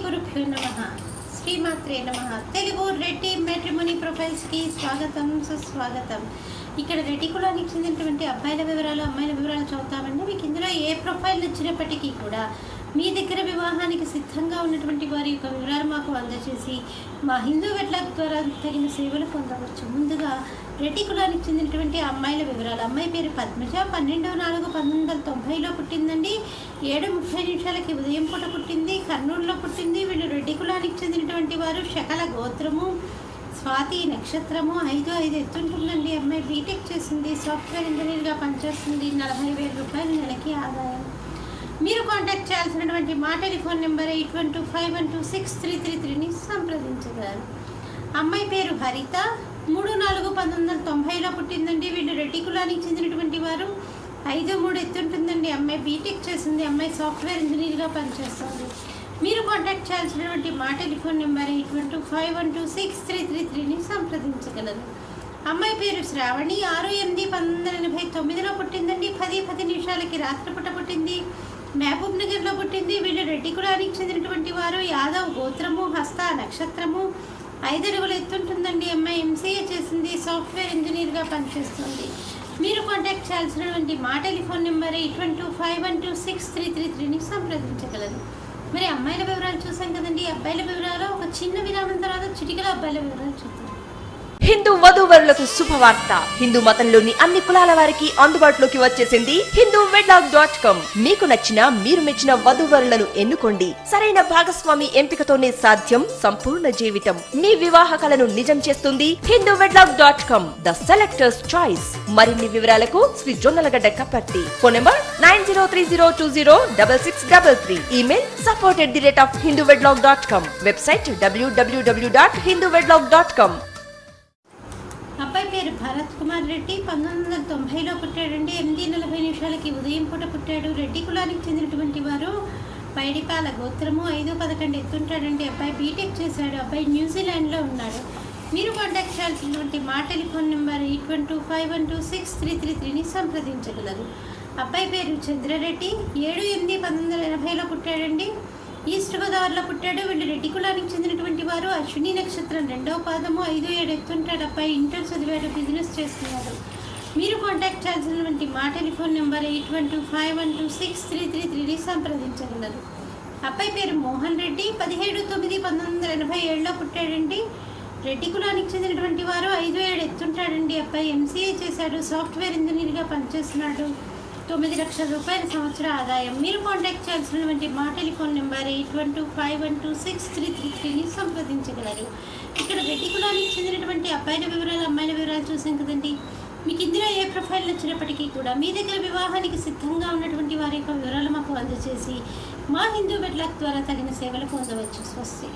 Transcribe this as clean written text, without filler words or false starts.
గురుభ్యో నమః. శ్రీమాత్రే నమః. తెలుగు రెడ్డి మ్యాట్రిమోనీ ప్రొఫైల్స్కి స్వాగతం, సుస్వాగతం. ఇక్కడ రెడ్డి కులానికి చెందినటువంటి అబ్బాయిల వివరాలు, అమ్మాయిల వివరాలు చదువుతామండి. మీకు ఇందులో ఏ ప్రొఫైల్ నచ్చినప్పటికీ కూడా మీ దగ్గర వివాహానికి సిద్ధంగా ఉన్నటువంటి వారి యొక్క వివరాలు మాకు అందజేసి మా హిందూ వెడ్లాక్ ద్వారా తగిన సేవలు పొందవచ్చు. ముందుగా రెడ్డి కులానికి చెందినటువంటి అమ్మాయిల వివరాలు. అమ్మాయి పేరు పద్మజ, 12/4/1990లో పుట్టిందండి. 7:30 ఉదయం పూట పుట్టింది. కర్నూలులో పుట్టింది. వీళ్ళు రెడ్డి కులానికి చెందినటువంటి వారు. శకల గోత్రము, స్వాతి నక్షత్రము, 5 ఎత్తుంటుందండి. అమ్మాయి బీటెక్ చేసింది, సాఫ్ట్వేర్ ఇంజనీర్గా పనిచేస్తుంది. 40,000 రూపాయలు నెలకి ఆదాయం. మీరు కాంటాక్ట్ చేయాల్సినటువంటి మా టెలిఫోన్ నెంబర్ 8125126333ని సంప్రదించగలరు. అమ్మాయి పేరు హరిత, 3/4/1990లో పుట్టిందండి. వీళ్ళు రెడ్డి కులానికి చెందినటువంటి వారు. 5-3 ఎత్తుంటుందండి. అమ్మాయి బీటెక్ చేసింది. అమ్మాయి సాఫ్ట్వేర్ ఇంజనీర్గా పనిచేస్తుంది. మీరు కాంటాక్ట్ చేయాల్సినటువంటి మా టెలిఫోన్ నెంబర్ 8125126333ని సంప్రదించగలరు. అమ్మాయి పేరు శ్రావణి, 6/8/1989లో పుట్టిందండి. 10:10 రాత్రిపూట పుట్టింది. మహబూబ్ నగర్లో పుట్టింది. వీళ్ళు రెడ్డి కులానికి చెందినటువంటి వారు. యాదవ్ గోత్రము, హస్త నక్షత్రము, 5 అడుగులు ఎత్తుంటుందండి. అమ్మాయి ఎంసీఏ చేసింది, సాఫ్ట్వేర్ ఇంజనీర్గా పనిచేస్తుంది. మీరు కాంటాక్ట్ చేయాల్సినటువంటి మా టెలిఫోన్ నెంబర్ 8125126333ని సంప్రదించగలరు. మరి అమ్మాయిల వివరాలు చూసాం కదండి. అబ్బాయిల వివరాలు ఒక చిన్న విరామం తర్వాత చిటికల అబ్బాయిల వివరాలు చూద్దాం. హిందూ వధూవరులకు శుభవార్త. హిందూ మతంలోని అన్ని కులాల వారికి అందుబాటులోకి వచ్చేసింది hinduwedlock.com. మీకు నచ్చిన, మీరు మెచ్చిన వధూవరులను ఎన్నుకోండి. సరైన భాగస్వామి ఎంపికతోనే సాధ్యం సంపూర్ణ జీవితం. మీ వివాహ కలను నిజం చేస్తుంది hinduwedlock.com, ద సెలెక్టర్స్ చాయిస్. మరిన్ని వివరాలకు Shri Jonnalagadda Kaparthi. Phone number 9030206633. Email support@hinduwedlock.com. Website www.hinduwedlock.com. అబ్బాయి పేరు భరత్ కుమార్ రెడ్డి, 1990లో పుట్టాడండి. 8:40 ఉదయం పూట పుట్టాడు. రెడ్డి కులానికి చెందినటువంటి వారు. పైడిపాల గోత్రము, 5-11 ఎత్తుంటాడండి. అబ్బాయి బీటెక్ చేశాడు. అబ్బాయి న్యూజిలాండ్లో ఉన్నాడు. మీరు కాంటాక్ట్ చేయాల్సినటువంటి మా టెలిఫోన్ నెంబర్ 8125126333ని సంప్రదించగలరు. అబ్బాయి పేరు చంద్రారెడ్డి, 7/8/1980లో పుట్టాడండి. ఈస్ట్ గోదావరిలో పుట్టాడు. వీళ్ళు రెడ్డి కులానికి చెందినటువంటి వారు. అశ్విని నక్షత్రం 2వ పాదము, 5-7 ఎత్తుంటాడు. అబ్బాయి ఇంటర్ చదివాడు, బిజినెస్ చేస్తున్నాడు. మీరు కాంటాక్ట్ చేయాల్సినటువంటి మా టెలిఫోన్ నెంబర్ 8125126333ని సంప్రదించగలరు. అబ్బాయి పేరు మోహన్ రెడ్డి, 17/9/1987లో పుట్టాడండి. రెడ్డి కులానికి చెందినటువంటి వారు. 5-7 ఎత్తుంటాడండి. అబ్బాయి ఎంసీఏ చేశాడు, సాఫ్ట్వేర్ ఇంజనీర్గా పనిచేస్తున్నాడు. 9 లక్షల రూపాయల సంవత్సర ఆదాయం. మీరు కాంటాక్ట్ చేయాల్సినటువంటి మా టెలిఫోన్ నెంబర్ 8125126333ని సంప్రదించగలరు. ఇక్కడ రెడ్డి కులానికి చెందినటువంటి అబ్బాయిల వివరాలు, అమ్మాయిల వివరాలు చూసాం కదండి. మీకు ఇందులో ఏ ప్రొఫైల్ నచ్చినప్పటికీ కూడా మీ దగ్గర వివాహానికి సిద్ధంగా ఉన్నటువంటి వారి యొక్క వివరాలు మాకు అందజేసి మా హిందూ వెడ్లాక్ ద్వారా తగిన సేవలు పొందవచ్చు. స్వస్తి.